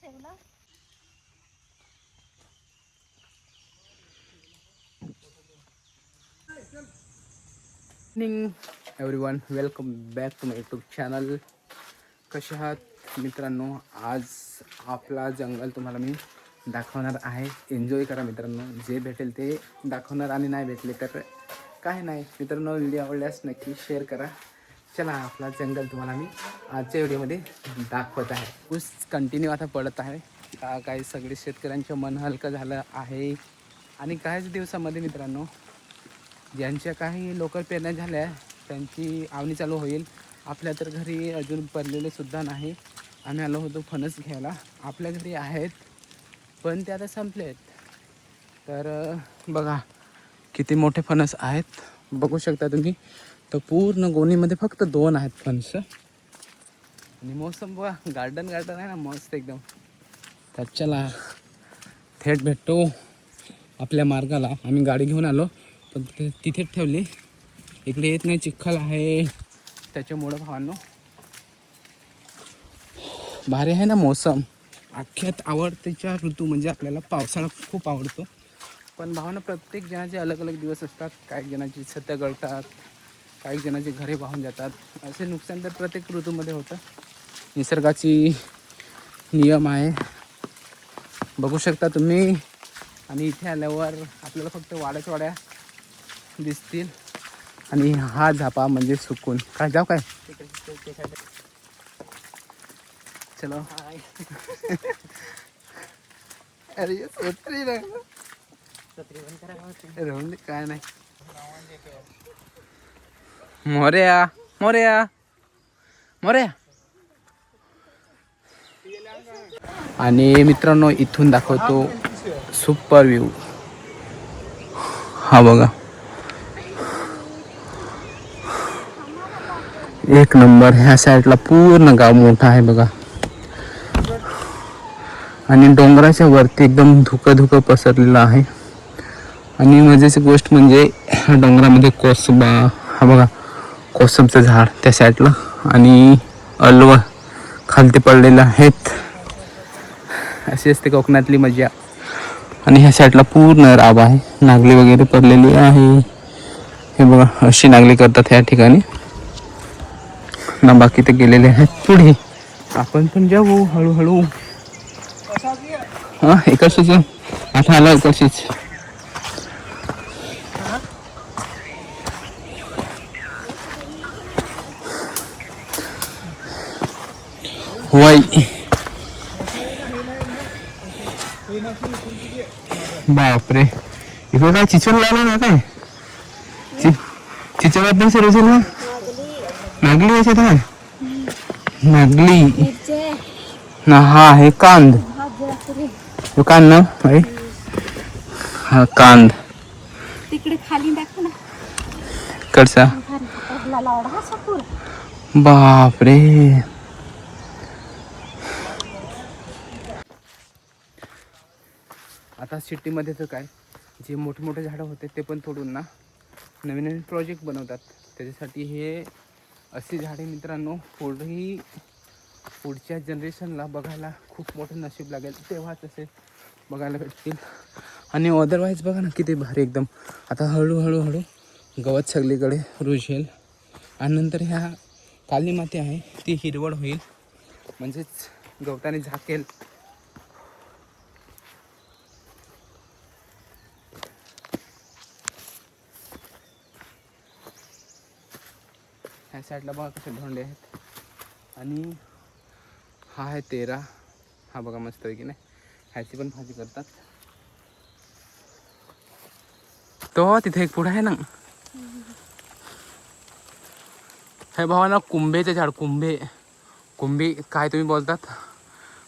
Morning everyone, welcome back to my YouTube channel. कसे आहात मित्रांनो? आज आपला जंगल तुम्हाला मी दाखवणार आहे. एन्जॉय करा मित्रांनो, जे भेटेल ते दाखवणार आणि नाही भेटले तर काय नाही. मित्रांनो, व्हिडिओ आवडल्यास नक्की शेअर करा. चला, आपला जंगल तुम्हाला मी आजच्या व्हिडिओमध्ये दाखवत आहे. ऊस कंटिन्यू आता पडत आहे. काही सगळे शेतकऱ्यांचं मन हलकं झालं आहे. आणि काहीच दिवसामध्ये मित्रांनो, ज्यांच्या काही लोकल पेरण्या झाल्या त्यांची आवनी चालू होईल. आपल्या तर घरी अजून पडलेले सुद्धा नाही. आम्ही आलो होतो फणस घ्यायला. आपल्या घरी आहेत पण ते आता संपले आहेत. तर बघा किती मोठे फणस आहेत, बघू शकता तुम्ही. तर पूर्ण गोणीमध्ये फक्त 2 आहेत फणस. आणि मोसम बघा, गार्डन आहे ना, मस्त एकदम. तर चला थेट भेटतो आपल्या मार्गाला. आम्ही गाडी घेऊन आलो पण तिथेच ठेवली. इकडे येत नाही, चिखल आहे त्याच्यामुळं. भावांनो, भारी आहे ना मोसम. अख्ख्यात आवडतीचा ऋतू म्हणजे आपल्याला पावसाळा खूप आवडतो. पण भावांनो, प्रत्येक जणाचे अलग अलग दिवस असतात. काही जणांची छत्या गळतात, काही जणांची घरे वाहून जातात. असे नुकसान तर प्रत्येक ऋतूमध्ये होतं. निसर्गाची नियम आहे, बघू शकता तुम्ही. आणि इथे आल्यावर आपल्याला फक्त वाड्या दिसतील. आणि हा झापा म्हणजे सुकून. काय जाऊ काय? चलो. अरे छत्री राहून दे, काय नाही. मोरया मोरया मोरया. आणि मित्रांनो, इथून दाखवतो सुपर व्ह्यू. हा बघा, एक नंबर. ह्या साईडला पूर्ण गाव मोठा आहे बघा. आणि डोंगराच्या वरती एकदम धुकं पसरलेलं आहे. आणि मजेची गोष्ट म्हणजे डोंगरामध्ये कोसबा, हा बघा कोसमचं झाड त्या साईडला. आणि अलवा खालती पडलेलं आहेत. अशी असते कोकणातली मजा. आणि ह्या साईडला पूर्ण राब आहे, नागली वगैरे पडलेली आहे. हे बघा, अशी नागली करतात ह्या ठिकाणी ना. बाकी ते गेलेले आहेत पुढे. आपण पण जाऊ हळूहळू. हा, एकाशीच आता आला, एकाशीच. वाई बापरे, इकडे काय चिचण लावलं ना? काय चिचणात नाही सर ना? नागली याच्यात आहे, नागली ना. हा आहे कांद. कांद ना भाई, हा कांद. तिकडे खाली दाखव ना. कडसा. बापरे, आता सिटीमध्ये तर काय, जे मोठे मोठे झाडं होते ते पण तोडून ना नवीन प्रोजेक्ट बनवतात. त्याच्यासाठी हे अशी झाडे मित्रांनो पुढच्या जनरेशनला बघायला खूप मोठं नशीब लागेल, तेव्हाच असे बघायला भेटतील. आणि अदरवाईज बघा ना किती भारी एकदम. आता हळूहळू गवत सगळीकडे रुजेल. आणि नंतर ह्या काली माती आहे ती हिरवळ होईल, म्हणजेच गवताने झाकेल. ह्या साईडला बघा कसे धोंडे आहेत. आणि हा आहे 13. हा बघा मस्त आहे की नाही. ह्याची पण भाजी करतात. तो तिथे एक पुढं आहे ना, हे भावाना कुंभेचे झाड. कुंभी काय तुम्ही बोलतात,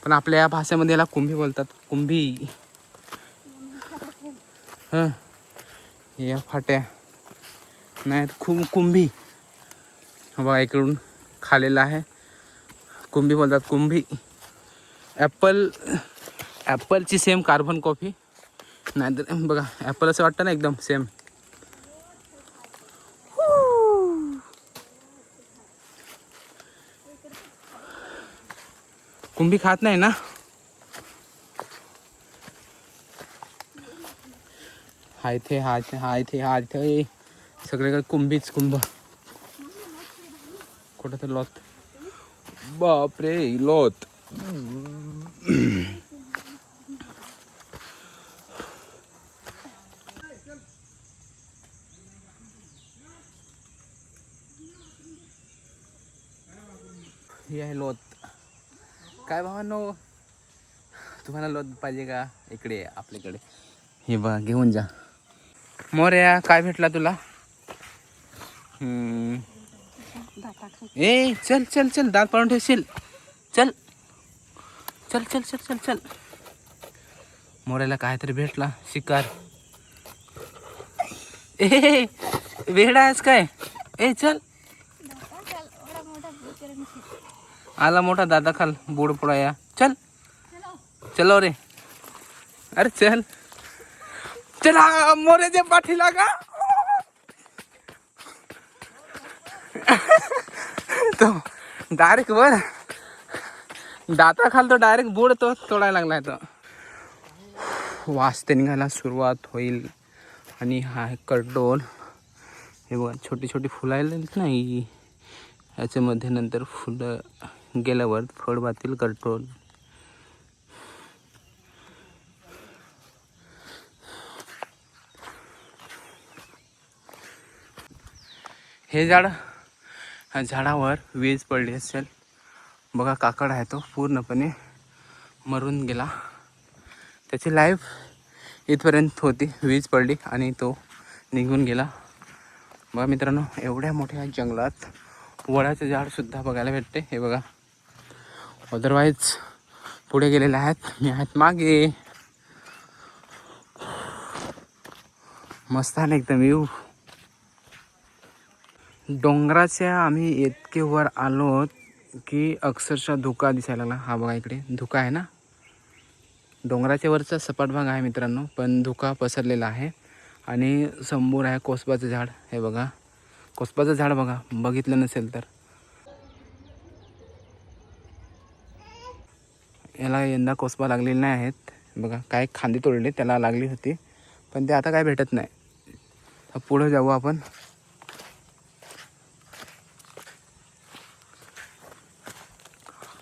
पण आपल्या या भाषेमध्ये याला कुंभी बोलतात. कुंभी. हां, या फाट्या नाही, कुंभी. बघा इकडून खालेला आहे, कुंभी बोलतात, कुंभी. ॲपलची सेम कार्बन कॉफी नाही तर बघा, ॲपल असं वाटतं ना एकदम सेम. कुंभी खात नाही ना? हा इथे हा इथे हा इथे हा इथे सगळीकडे कुंभीच कुंभ. कुठं तर लॉत. बापरे लोत. हे आहे लोत. काय भावांनो, तुम्हाला लोत पाहिजे का? इकडे आहे आपल्याकडे. हे बघा घेऊन जा. मोर्या काय भेटला तुला? ए चल चल चल, दात पाडून ठेवशील. चल चल चल चल चल चल. मोऱ्याला काहीतरी भेटला शिकार. ए वेडा आहेस काय? ए चल. आला मोठा दादा खाल बुड पडाया. चल चलो रे. अरे चल चला मोऱ्याच्या पाठीला का. तो डायरेक्ट वर दाता खाल तो डायरेक्ट बुड तो तोडायला लागलाय तो. वास ते निघायला सुरुवात होईल. आणि हा आहे करडोन. हे बघा छोटी छोटी फुलं आलेली नाही ह्याच्यामध्ये. नंतर फुलं गेल्यावर फळ बातील करडोन. हे झाड, ह्या झाडावर वीज पडली असेल बघा. काकड आहे तो पूर्णपणे मरून गेला. त्याची लाईफ इथपर्यंत होती. वीज पडली आणि तो निघून गेला. बघा मित्रांनो, एवढ्या मोठ्या जंगलात वडाचे झाडसुद्धा बघायला भेटते. हे बघा. अदरवाईज पुढे गेलेले आहेत. मी आहेत मागे. मस्त आहे एकदम व्ह्यू. डोंगराच्या आम्ही इतके वर आलो की अक्षरशः धुका दिसायला लागला. हा बघा इकडे धुका आहे ना. डोंगराच्या वरचा सपाट भाग आहे मित्रांनो, पण धुका पसरलेला आहे. आणि समोर आहे कोसबाचं झाड. हे बघा कोसबाचं झाड बघा, बघितलं नसेल तर. याला यंदा कोसबा लागलेले नाही आहेत बघा. काय खांदे तोडले त्याला लागली होती, पण ते आता काय भेटत नाही. पुढं जाऊ आपण.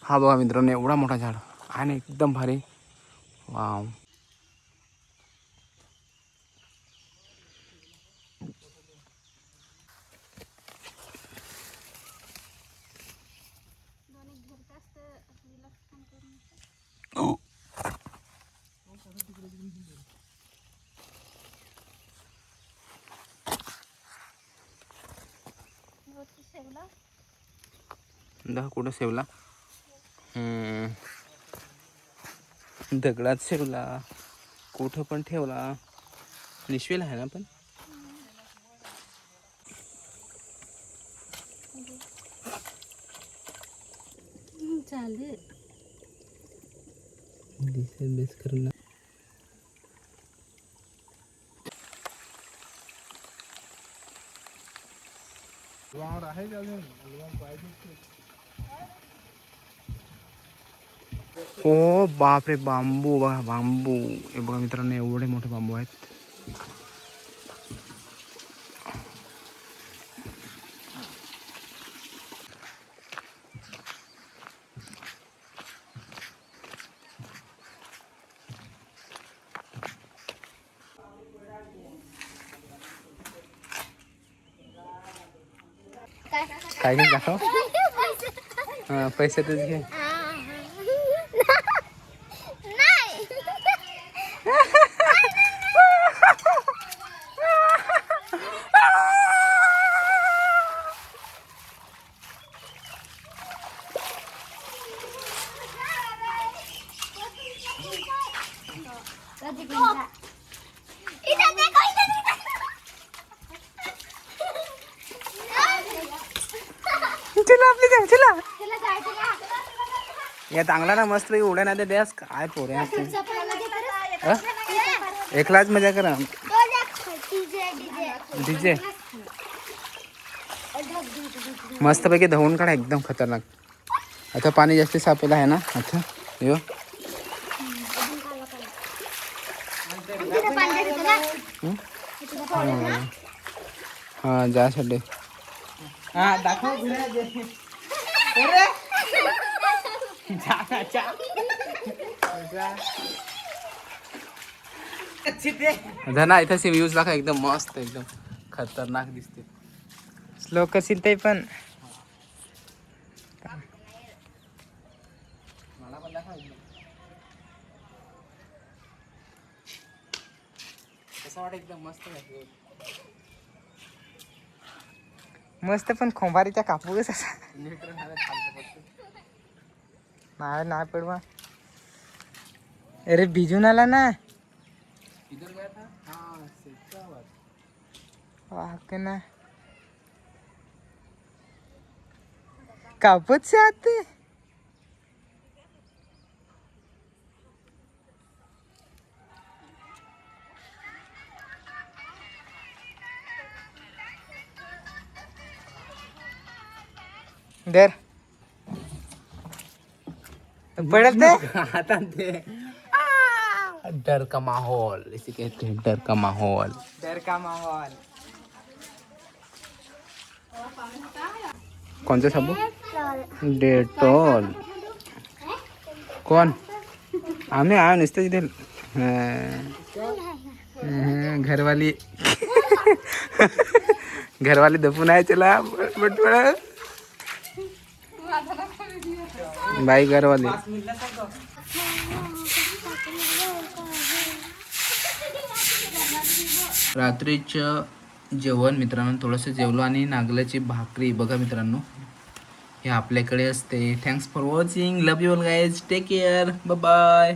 हा बघा मित्रांनो, एवढा मोठा झाड आणि एकदम भारी. वाव. कुठं सेवला? दगडात सेवला. कुठं पण ठेवला. निशवेल आहे ना पण. चालेल. दिसेल बेस करून. ओ बापरे, बांबू बघा बांबू. हे बघा मित्रांनो, एवढे मोठे बांबू आहेत. काय घेऊन दाखव. पैसे तुझे घे. या चांगला ना मस्त उड्या नाही द्यास काय पोरे. एकलाच मजा करा. डीजे मस्त पैकी धावून काढा एकदम खतरनाक. आता पाणी जास्त सापेला आहे ना. अच्छा यो हा जासाठी हा दाखव गुन्हा दे. धना इथं व्ह्यूज दाखवा एकदम मस्त एकदम खतरनाक दिसते. स्लो कशील ते पण मला पण दाखवा एकदम कसं वाटत एकदम मस्त आहे. मस्त पण खोंबारीच्या कापूस असा नीट राहणार चालतं फक्त. नाही नाही पडवा. अरे भिजून आला ना. इधर गया था हाँ सिद्धाबाद. वाह ना कापूस से आते. दर पड़ते आता ते डर का माहौल इसे कहते हैं डर का माहौल. डर का माहौल. कौन सा साबू डेटॉल. कोण आम्ही आयो नुसतं तिथे घरवाली घरवाली दपून आहे त्याला बट बाई घरवाली. रात्रीचं जेवण मित्रांनो थोडंसं जेवलो आणि नागल्याची भाकरी बघा मित्रांनो हे आपल्याकडे असते. Thanks for watching. Love you all guys. Take care. Bye bye.